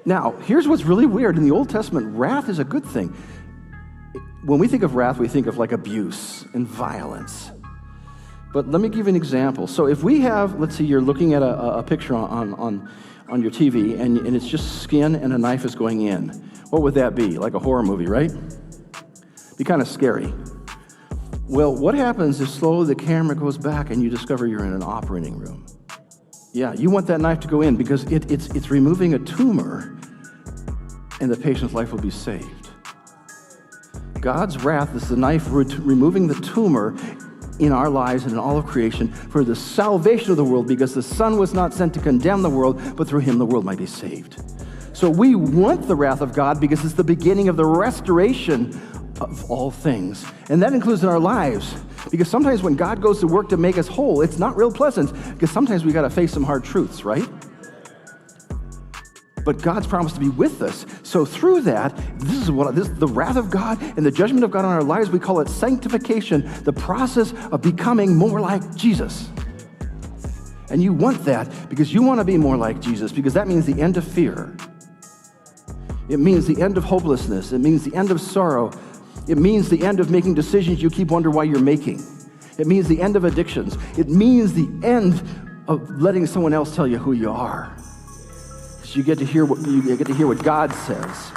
Now, here's what's really weird. In the Old Testament, wrath is a good thing. When we think of wrath, we think of like abuse and violence. But let me give you an example. So if we have, let's say you're looking at a picture on your TV, and it's just skin and a knife is going in. What would that be? Like a horror movie, right? Be kind of scary. Well, what happens is slowly the camera goes back and you discover you're in an operating room. Yeah, you want that knife to go in because it's removing a tumor and the patient's life will be saved. God's wrath is the knife removing the tumor in our lives and in all of creation for the salvation of the world, because the Son was not sent to condemn the world, but through him the world might be saved. So we want the wrath of God because it's the beginning of the restoration of all things. And that includes in our lives. Because sometimes when God goes to work to make us whole, it's not real pleasant, because sometimes we got to face some hard truths, right? But God's promised to be with us. So through that, this the wrath of God and the judgment of God on our lives, we call it sanctification, the process of becoming more like Jesus. And you want that because you want to be more like Jesus, because that means the end of fear. It means the end of hopelessness. It means the end of sorrow. It means the end of making decisions you keep wondering why you're making. It means the end of addictions. It means the end of letting someone else tell you who you are. You get to hear what God says.